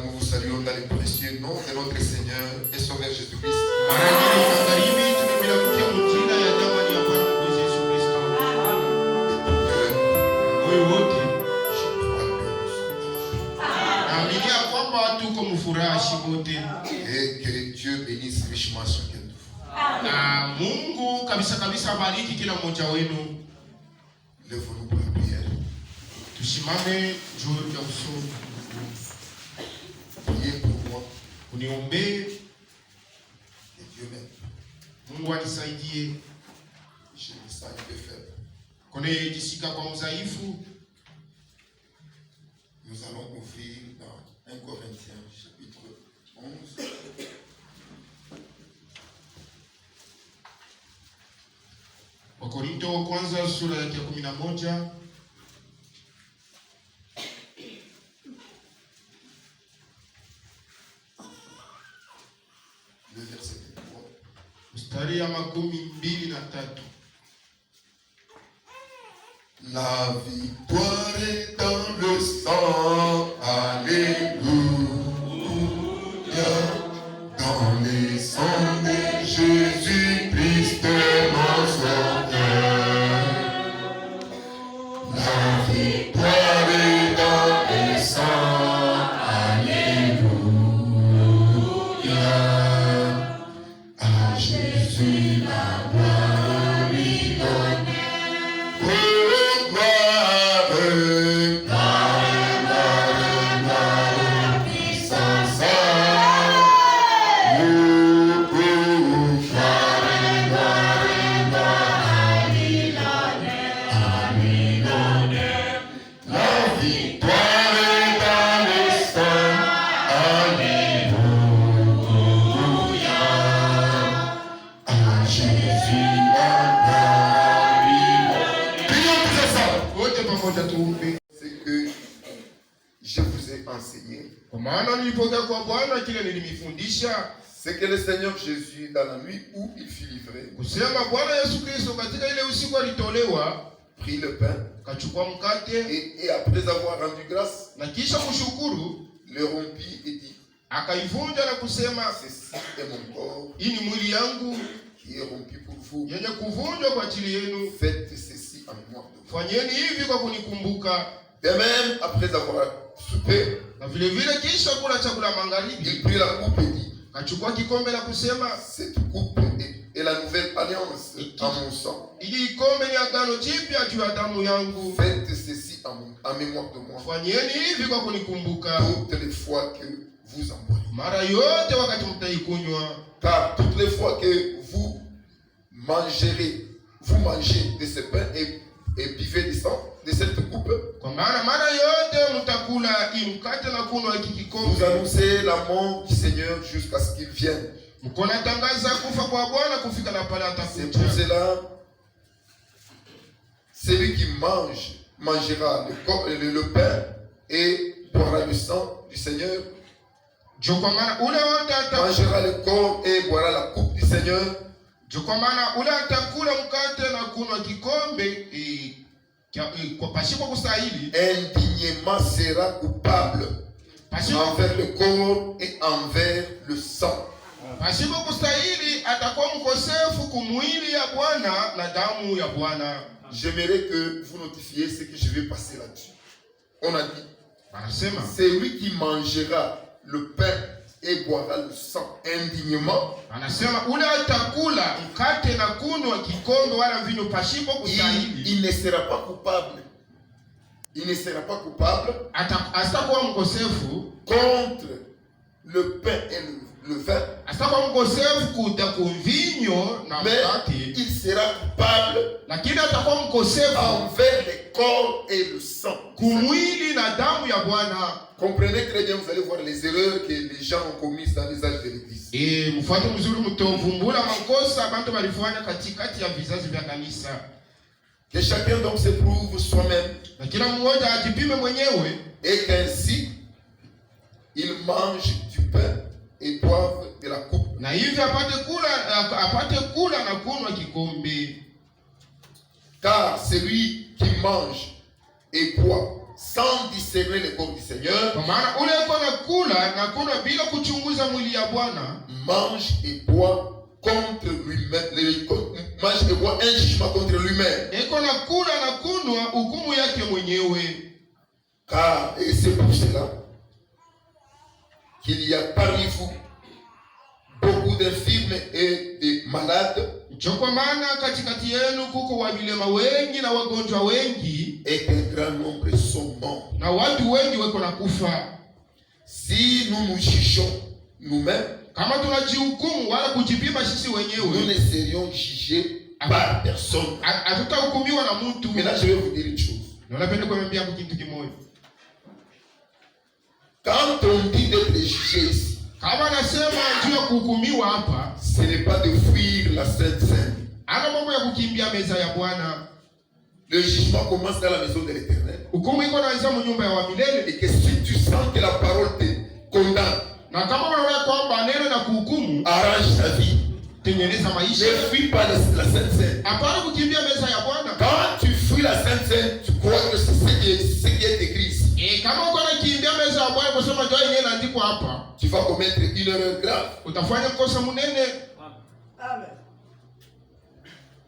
nous vous saluons dans le précieux nom de notre Seigneur et Sauveur Jésus-Christ. Et que Dieu bénisse richement chacun de vous. Lève-nous pour la prière. Priez pour moi. Et Dieu m'aide. Je me sens un peu faible. Nous allons ouvrir dans 1 Corinthiens chapitre 11. Wakorintho wa kwanza sura ya 11. Le verset 3. Mstari ya 23. La victoire est dans le sang, alléluia, dans les sangs de Jésus-Christ mon Sauveur. La victoire est dans le sang, alléluia, à Jésus la gloire lui donne. C'est que je vous ai enseigné. C'est que le Seigneur Jésus, dans la nuit où il fut livré, prit le pain et après avoir rendu grâce, le rompit et dit, ceci est mon corps qui est rompu pour vous. Faites ceci en mémoire de vous. De même, après avoir soupé, il prit la coupe et dit, cette coupe est la nouvelle alliance en mon sang. Faites ceci en mémoire de moi. Toutes les fois que vous en boirez. Car toutes les fois que vous mangez de ce pain et buvez du sang de cette coupe, vous annoncez la mort du Seigneur jusqu'à ce qu'il vienne. C'est pour cela, celui qui mangera le pain et boira le sang du Seigneur, mangera le corps et boira la coupe du Seigneur. Indignement sera coupable envers le corps et envers le sang. J'aimerais que vous notifiez ce que je vais passer là-dessus. On a dit, c'est lui qui mangera le pain et boira le sang indignement. Il ne sera pas coupable. Il ne sera pas coupable contre le pain et le vin. Mais il sera coupable envers le corps et le sang. Comprenez très bien, vous allez voir les erreurs que les gens ont commises dans les âges de l'Église. Que chacun donc se prouve soi-même. Et qu'ainsi, il mange du pain et boive de la coupe. Car celui qui mange et boit sans discerner le corps du Seigneur, Kwa maana ule yuko nakula na kunywa bila kuchunguza mwili ya Bwana, mange et boit contre lui-même, mange et boit un jugement contre lui-même. yuko nakula na kunywa hukumu yake mwenyewe. Car, et c'est pour cela qu'il y a parmi vous beaucoup d'infirmes et de malades, Kwa maana katikati yenu kuko wavilema wengi na wagonjwa wengi, et qu'un grand nombre sont morts. na watu wengi weko na kufa. Si nous nous jugeons nous-mêmes, Kama tunajihukumu wala kujipima sisi nous wenyewe, ne serions jugés par personne. hatutahukumiwa na mtu. Maintenant, je vais vous dire une chose. Na napenda kuambia kitu kimoja. Quand on dit d'être jugé ici, Kama nasema juu ya kuhukumiwa hapa, ce n'est pas de fuir la Sainte Seine. ana mambo ya kukimbia meza ya Bwana. Le jugement commence dans la maison de l'Éternel. Hukumu iko naanza nyumba ya milele. Et que si tu sens que la parole te condamne, Na kama unaona kwamba neno na kuhukumu, arrange ta vie. tengeneza maisha. Ne fuis pas la Sainte Seine. Hapana kukimbia meza ya Bwana. Quand tu fuis la Sainte Seine, tu crois que c'est ce qui est écrit ici. Kama uko nakimbia meza ya Bwana kusema ndio yenyewe inaandikwa hapa, Tu vas commettre une erreur grave. utafanya kosa munene. Amen.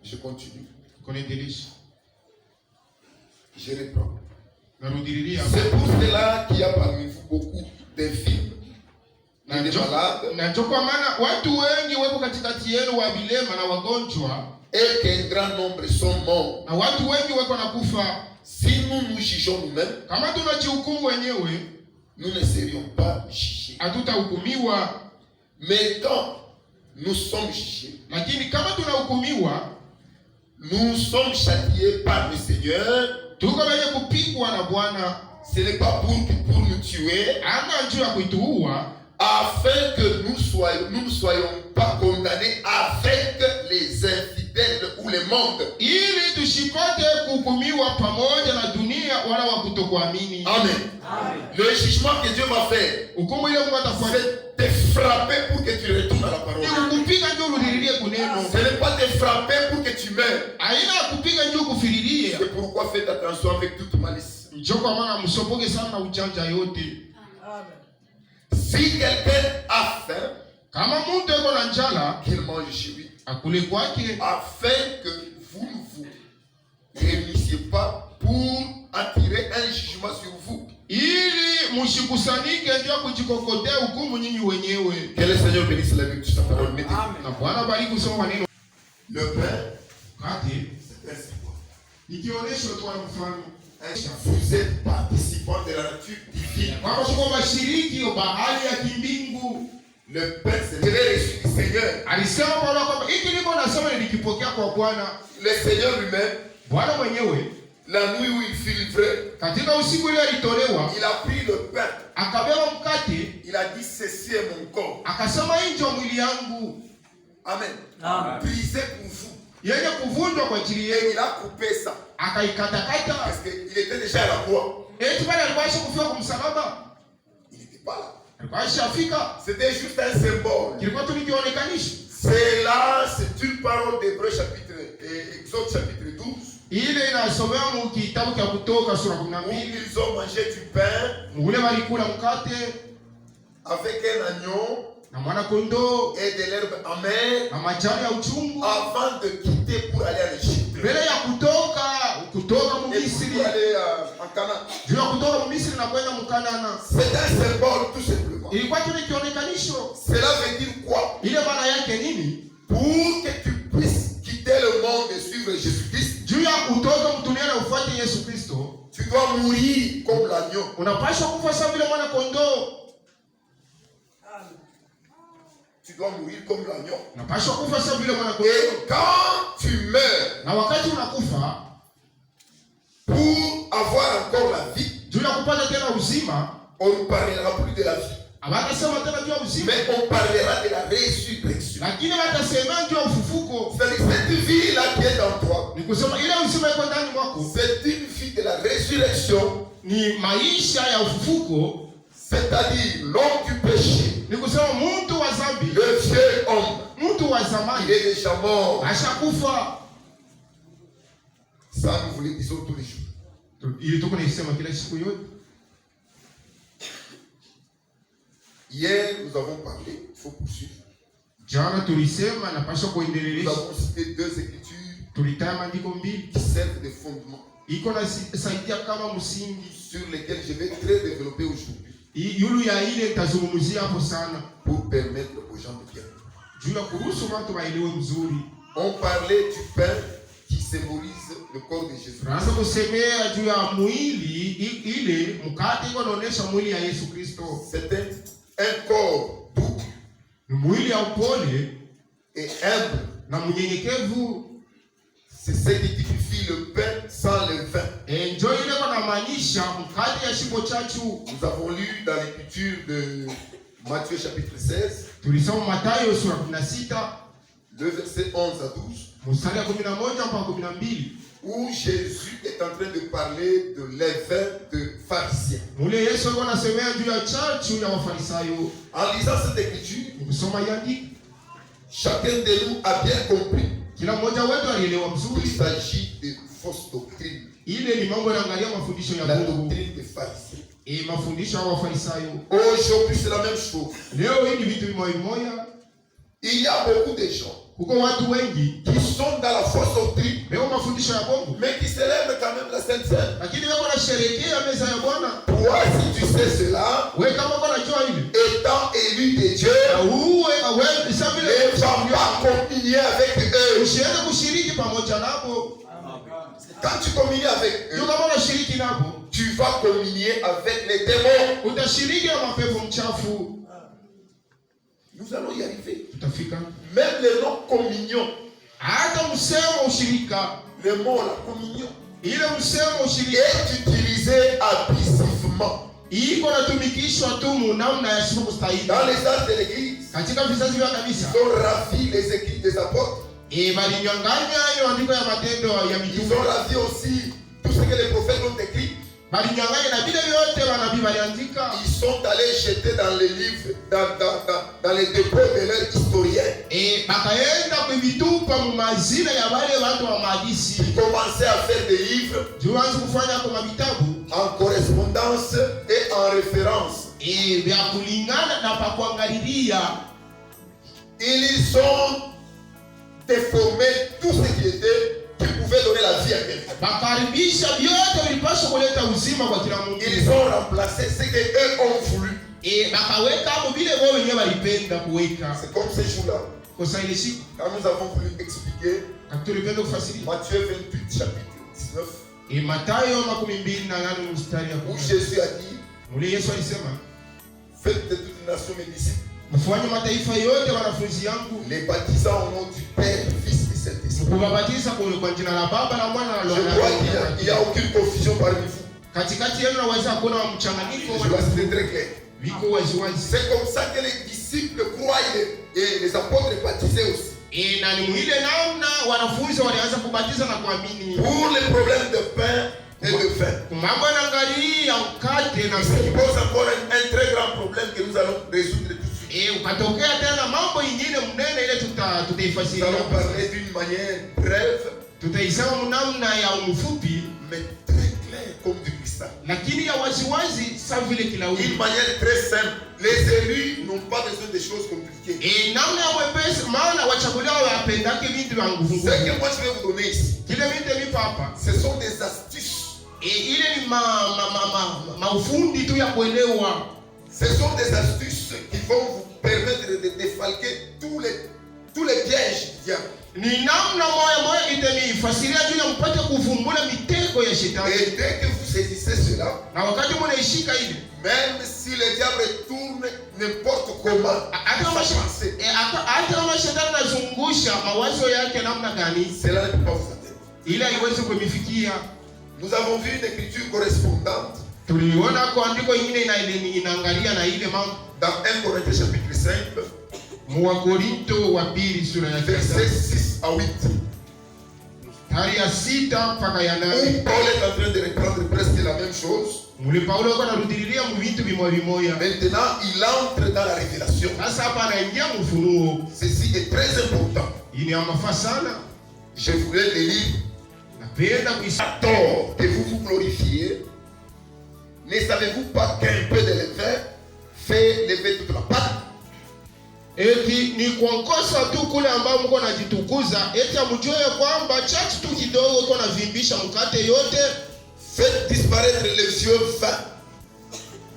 Je continue. Kunaendelea. Je reprends. Narudilia. C'est pour cela qu'il y a parmi vous beaucoup d'infirmes et de malades, Na kwa maana watu wengi wako katikati yenu wa vilema na wagonjwa, et qu'un grand nombre sont morts. na watu wengi wako na kufa. Si nous nous jugeons nous-mêmes, Kama tunajihukumu wenyewe, nous ne serions pas jugés. hatutahukumiwa. Mais quand nous sommes jugés, Lakini kama tunahukumiwa, nous sommes châtiés par le Seigneur. tuko wenye kupigwa na Bwana. Ce n'est pas pour nous tuer, Ana njoo ya kuituua, afin que nous ne soyons pas condamnés avec les infidèles ou le monde. ili tusipate kuhukumiwa pamoja na dunia wala wa kutokuamini. Amen. Amen. Le jugement que Dieu va faire, Hukumu ile Mungu atafanya c'est te frapper pour que tu retournes à la parole. ni kukupiga ndio urudilie kuneno. Ce n'est pas te frapper pour que tu meurs. Aina ya kupiga ndio kufiririe. C'est pourquoi faites attention avec toute malice. Njoo kwa maana msopoke sana na ujanja yote. Amen. Si quelqu'un a faim, Kama mtu yuko na njala, qu'il mange chez lui, akule kwake, afin que vous ne vous réunissiez pas pour attirer un jugement sur vous. ili mshikusanyike ndio kujikokotea hukumu nyinyi wenyewe. Que le Seigneur bénisse la vie de sa parole. Mettez. Na Bwana bariki kusoma maneno. Le pain, Kati c'est un symbole. ikionyesha tu mfano. Vous êtes participants de la nature divine. Kama tuko washiriki wa hali ya kimbingu. Le pain, c'est le reçu du Seigneur. Alisema Bwana kwamba hiki niko nasema nilikipokea kwa Bwana. Le Seigneur lui-même, Bwana mwenyewe la nuit où il fut livré, katika usiku ile alitolewa, il a pris le pain. akabeba mkate, Il a dit, ceci est mon corps. akasema hii ndio mwili yangu Amen. Amen. Brisé pour vous. yenye kuvunjwa kwa ajili Et yenu, il a coupé ça. akaikatakata. Parce qu'il était déjà à la croix. Eti pale alikuwa kufika kwa msalaba, Il n'était pas là. alikuwa ashafika, C'était juste un symbole. kilikuwa tu nikionekanisha. C'est là, c'est une parole d'Hébreux chapitre, Exode chapitre 12, Ile inasomewa mu kitabu cha Kutoka sura où 12. ils ont mangé du pain Ule walikula mkate avec un agneau na mwana kondoo et de l'herbe amère na majani ya uchungu avant de quitter pour aller en Égypte. mbele ya kutoka mu Et Misri, pour aller en Canaan. juu ya kutoka mu Misri na kwenda Mkanana. C'est un symbole tout simplement. Ilikuwa tu nikionekanisho. Cela veut dire quoi? Ile maana yake nini? Pour que tu puisses quitter le monde et suivre Jésus-Christ, Juu ya kutoka mtunia na ufuate Yesu Kristo, tu dois mourir comme l'agneau. unapaswa kufa sawa vile mwana kondoo. Tu dois mourir comme l'agneau. Unapaswa kufa sawa vile mwana kondoo. Et quand tu meurs, Na wakati unakufa, pour avoir encore la vie, juu ya kupata tena uzima, on ne parlera plus de la vie, hawatasema tena juu ya uzima, mais on parlera de la résurrection. lakini watasema juu ya ufufuko. C'est-à-dire cette vie-là qui est en toi, Ni kusema ile uzima iko ndani mwako c'est une vie de la résurrection, ni maisha ya ufufuko. c'est-à-dire l'homme du péché, Ni kusema mtu wa dhambi, le vieux homme, mtu wa il zamani est déjà mort. ashakufa. Ça, nous vous le disons tous les jours. Ili tuko naisema kila siku yote. Hier, nous avons parlé, il faut poursuivre. Jana tulisema na pasha Nous kuendelea. avons cité 2 écritures Tulitaya maandiko mbili. qui servent de fondement Iko na saidia kama msingi. sur lesquels je vais très développer aujourd'hui Yulu ya ile nitazungumzia hapo sana. pour permettre aux gens de bien. Juu ya kuruhusu watu waelewe mzuri. On parlait du pain qui symbolise le corps de Jésus. Tunaanza kusemea juu ya mwili ile mkate iko naonesha mwili ya Yesu Kristo. C'est un corps doux Ni mwili ya upole et humble. na mnyenyekevu. C'est ce qui typifie le pain sans levain. Njo ile kwa maanisha mkate ya shimbo chachu. Nous avons lu dans l'écriture de Matthieu chapitre 16, Tulisoma Mathayo sura 16 le verset 11 à 12, mstari wa 11 mpaka 12. où Jésus est en train de parler de levain de pharisiens. Mule Yesu alikuwa anasemea juu ya chachu ya Wafarisayo. En lisant cette écriture, Ukisoma yandiko, chacun de nous a bien compris kila mmoja wetu alielewa qu'il mzuri. s'agit de fausses doctrines, Ile ni mambo yanaangalia mafundisho ya la Mungu. doctrine des pharisiens. Mafundisho ya Wafarisayo. Aujourd'hui, c'est la même chose. Leo hii ni vitu vimoja. Il y a beaucoup de gens Kuko watu wengi qui sont dans la fausse doctrine, leo mafundisho ya Mungu, mais qui célèbrent quand même la Sainte Seine. lakini wao wanasherehekea meza ya Bwana. Toi, si tu sais cela, Wewe kama uko najua hili, étant élu de Dieu, wewe sababu ne va pas communier avec eux. usiende kushiriki pamoja nabo. Quand tu communies avec Ndio eux, kama unashiriki nabo, tu vas communier avec les démons. utashiriki na mapepo mchafu. Nous allons y arriver. Tutafika. Même le nom communion, Hata msemo ushirika, le mot la communion, ile msemo ushirika est utilisé abusivement iko natumikishwa tu namna ya sio kustahili. dans les âges de l'église. Katika vizazi vya kanisa, Ils ont ravi les écrits des apôtres. balinyang'anya hiyo andiko ya matendo ya Ils mitume. ont ravi aussi tout ce que les prophètes ont écrit. Balinyang'anya na vile vyote wanabii waliandika. Ils sont allés jeter dans les livres, dans les dépôts de leurs historiens. Bakaenda kuvitupa mumazina ya wale watu wa maadisi. Ils commençaient à faire des livres Juanzi kufanya kwa vitabu en correspondance et en référence. vya kulingana na pa kuangalilia. Ils ont déformé tout ce qui pouvait donner la vie à quelqu'un. Bakaribisha vyote vilipaswa kuleta uzima kwa kila mtu. Ils ont remplacé ce que eux ont voulu. Bakaweka hapo vile wao wenyewe walipenda kuweka. C'est comme ces jours-là. Kwa ile siku Quand nous avons voulu expliquer tulipenda kufasiri Matthieu 28 chapitre 19, Mathayo 28 mstari où Jésus a dit, mule Yesu alisema, faites de toute nation mes disciples, mfanye mataifa yote wanafunzi yangu, les baptisant au nom du Père, du Fils et du Saint-Esprit. kuwabatiza kwa jina la Baba na Mwana na Je Roho crois qu'il Mtakatifu. n'y a aucune confusion parmi vous. Katikati yenu naweza kuona mchanganyiko Je vais citer très clair. viko waziwazi. C'est comme ça que les disciples croient et les apôtres baptisaient aussi. Na ni mwile namna wanafunzi walianza kubatiza na kuamini. Pour les problèmes de pain et de vin. Mambo yanaangalia mkate na Ce qui pose encore un très grand problème que nous allons résoudre tout de suite. ukatokea tena mambo ingine mnene ile Nous tutaifasiria. allons parler d'une manière brève, Tutaisema namna ya mfupi mais très claire comme du cristal. lakini ya waziwazi sawa vile D'une kilauli. manière très simple. Les élus n'ont pas besoin de choses compliquées. Namna ya wepesi maana wachaguliwa wapendake vitu vya nguvu. Ce que moi je vais vous donner ici, Kile vitu ni papa. ce sont des astuces. Ile ni maufundi tu ya kuelewa. Ce sont des astuces qui vont vous permettre de défalquer tous les pièges du diable. Ni namna moja itanifasiria juu ya mpate kuvumbula mitego ya shetani. Et dès que vous saisissez cela, Na wakati mnaishika ile, même si le diable tourne n'importe comment, hata kama shetani anazungusha mawazo yake namna gani, cela ne peut pas vous atteindre. ili haiwezi kumifikia. Nous avons vu une écriture correspondante Tuliona kwa andiko ingine inaangalia na ile mambo dans 1 Corinthiens chapitre 5, Wakorinto wa pili sura ya versets 6 à 8. mstari ya 6 mpaka ya 8. Où Paul est en train de reprendre presque la même chose. Mule Paulo kwa anarudilia vitu vimoja. Maintenant, il entre dans la révélation. Sasa hapa anaingia mfunuo. Ceci est très important. Hii ni mafaa sana. Je voulais le lire tort que vous vous glorifiez. Ne savez-vous pas qu'un peu de levain fait lever toute la pâte? Eti ni kuongoza tu kule ambao mko najitukuza, eti amjue kwamba chachu tu kidogo iko na vimbisha mkate yote. Faites disparaître les vieux vins.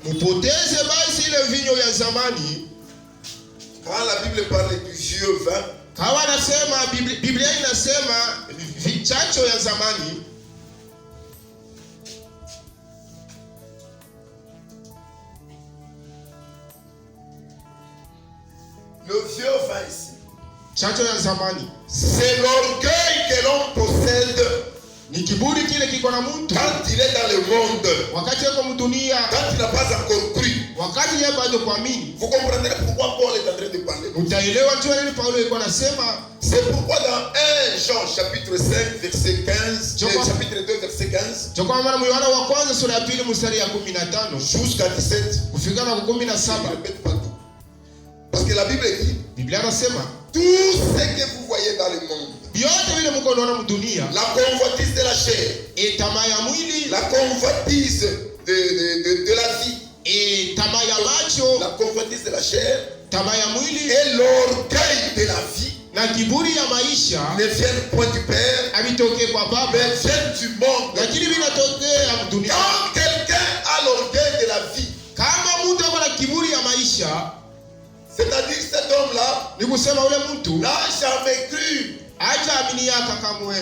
Mupoteze basi ile vinyo ya zamani. Quand la Bible parle du vieux vin, kawa nasema Biblia inasema vichacho ya zamani. le vieux vin ici, chacho ya zamani, c'est l'orgueil que l'on possède ni kiburi kile kiko na mtu quand il est dans le monde, wakati yuko mdunia, quand il n'a pas encore cru. wakati yeye bado kuamini. Vous comprendrez pourquoi Paul est en train de parler. Utaelewa tu nini Paulo yuko anasema. C'est pourquoi dans 1 Jean chapitre 5 verset 15, chapitre 2 verset 15, Chokwa mwana Yohana wa kwanza sura ya 2 mstari ya 15 jusqu'à 17, kufika na 17. Je répète pas tout. Parce que la Bible dit, Biblia inasema tout ce que vous voyez dans le monde, vyote vile mko naona mdunia, la convoitise de la chair, tamaa ya mwili, la convoitise de la vie, tamaa ya macho, la convoitise de la chair, tamaa ya mwili et l'orgueil de la vie, na kiburi ya maisha ne viennent point du Père, havitoke kwa Baba, mais viennent du monde. lakini vinatokea mdunia. Quand quelqu'un a l'orgueil de la vie, kama mtu ako na kiburi ya maisha, c'est-à-dire cet homme-là ni kusema ule mtu n'a jamais cru. hajaamini yaka kamwe.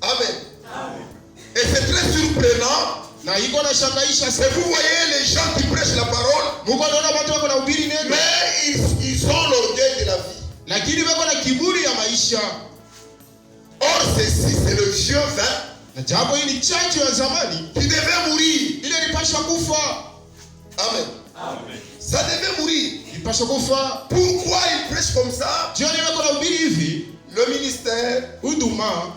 Amen. Amen. Et c'est très surprenant. Na iko na shangaisha Et vous voyez les gens qui prêchent la parole, Mungu anaona watu wako na ubiri neno, mais ils ont l'orgueil de la vie. lakini wako na kiburi ya maisha. Or ceci, c'est le vieux vin Na japo hii ni chachu ya zamani, qui devait mourir. ile ilipaswa kufa. Amen. Amen. Ça devait mourir. Ilipaswa kufa. Pourquoi ils prêchent comme ça? Jioni wako na ubiri hivi, Le ministère huduma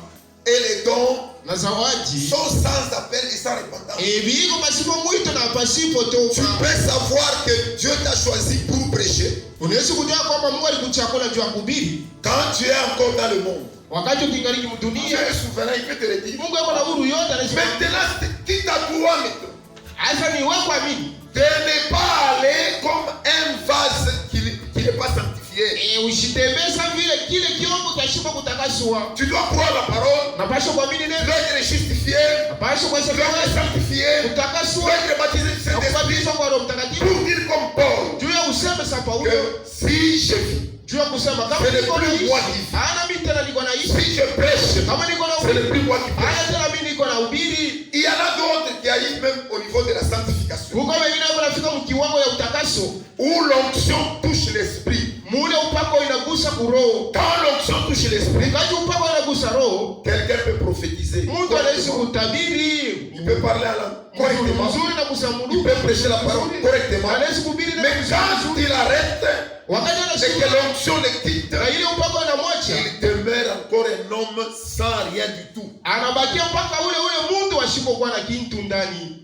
et les dons na zawadi sont sans appel et sans repentance. biko pasipo mwito na pasipo Tu toba. peux savoir que Dieu t'a choisi pour prêcher Unaweza kujua kwamba Mungu alikuchagua juu ya kuhubiri quand tu es encore dans le monde. wakati ukingaliki Dieu mdunia. est souverain, il peut te le dire. Mungu yuko na huru yote, anasema Maintenant, qui t'a droit maintenant hasa ni wewe kuamini. de ne pas aller comme un vase qui n'est pas sanctifié. Usitembeza vile kile kiombo kashika kutakaswa. Tu dois croire la parole. Napaswa kuamini Tu neno. dois être justifié. Napaswa Tu dois kuhesabiwa être sanctifié. Tu kutakaswa dois être baptisé du na Saint-Esprit. kubatizwa kwa Roho Mtakatifu. Pour dire comme Paul Juu ya useme sa Paulo, que si je vis, juu ya kusema kama c'est le niko na plus moi ishi, qui vis. hana mimi tena niko na ishi. Si je prêche, Kama niko na c'est le ubiri, plus moi qui prêche. hana tena mimi niko na ubiri. Il y en a d'autres qui arrivent même au niveau de la sanctification, Huko wengine wanafika mkiwango ya utakaso, où l'onction touche l'esprit. mule upako inagusa kuroho. Quand l'onction touche l'esprit, Wakati upako inagusa roho, quelqu'un peut prophétiser. mtu anaweza kutabiri Il peut parler à la correctement. mzuri na Il kusamuru. peut prêcher la parole correctement. Anaweza kuhubiri na Mais quand il arrête wakati et que anashuka l'onction le quitte, na ile upako inamwacha, il demeure encore un homme sans rien du tout. anabakia mpaka ule mtu asipokuwa na kitu ndani.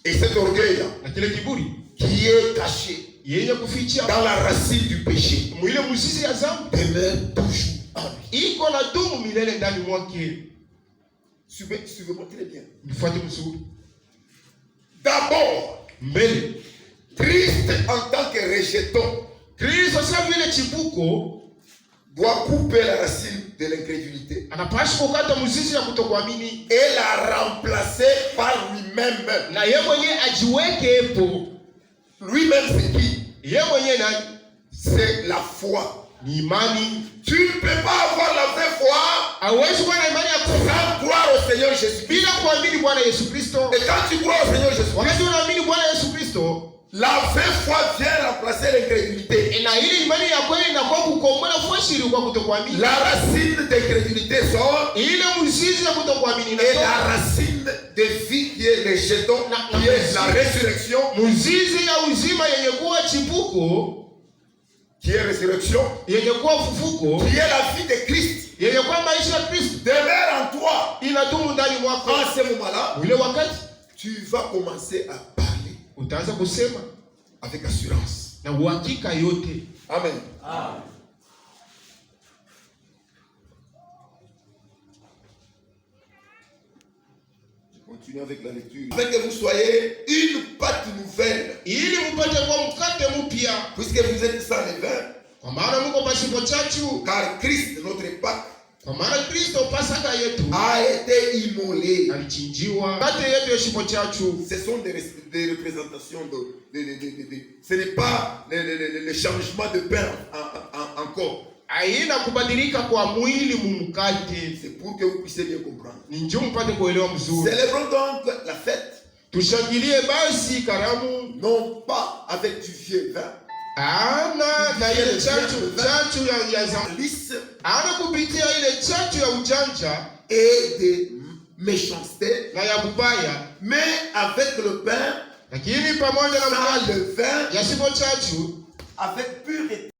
Et cet orgueil-là, Na kile kiburi qui est caché yenye kuficha dans la racine du péché, mwile mzizi ya dhambi demeure toujours en lui. iko na dumu milele ndani mwake. Suivez-moi très bien. Mfuate mzuri. D'abord, Mbele Christ en tant que rejeton Kristo sasa vile chipuko doit couper la racine de l'incrédulité anapaswa kukata mzizi ya kutokuamini et la remplacer par lui-même. na yeye mwenyewe ajiweke hapo. Lui-même, c'est qui? Yeye mwenyewe nani? C'est la foi. Ni imani. Tu ne peux pas avoir la vraie foi Hauwezi kuwa na imani ya kweli sans croire au Seigneur Jésus-Christ. bila kuamini Bwana Yesu Kristo. Et quand tu crois au Seigneur Jésus-Christ, Wakati unaamini Bwana Yesu Kristo, la vraie foi vient remplacer l'incrédulité. na ile imani ya kweli inakuwa kukombola fuashiri kwa kutokuamini. La racine d'incrédulité sort Ile mzizi ya kutokuamini et la inatoka. racine de vie qui est le jeton, qui est la résurrection, Mzizi ya uzima yenye kuwa chipuko, qui est résurrection, yenye kuwa fufuko, qui est la vie de Christ, yenye kuwa maisha ya Kristo demeure en toi. inadumu ndani mwako. En ce moment-là, Ule wakati tu vas commencer à parler utaanza kusema avec assurance. na uhakika yote. Amen. Amen. continuer avec la lecture. Afin que vous soyez une pâte nouvelle. ili mupate kwa mkate mpya, Puisque vous êtes sans levain. kwa maana mko pasipo chachu, Car Christ, notre Pâque, kwa maana Kristo Pasaka yetu a été immolé. alichinjiwa. Mkate yetu yasipo chachu, Ce sont des représentations ce n'est pas le changement de pain encore. haina kubadilika kwa mwili mumkate. C'est pour que vous puissiez bien comprendre. Ni njoo mpate kuelewa mzuri. Célébrons donc la fête. Tushangilie basi karamu, Non pas avec du vieux vin. ana na ile chachu ya zamani, Lisse ana kupitia ile chachu ya ujanja et de méchanceté. na ya bubaya, Mais avec le pain, lakini pamoja na sans mkate le vin, yasipo chachu, avec pureté.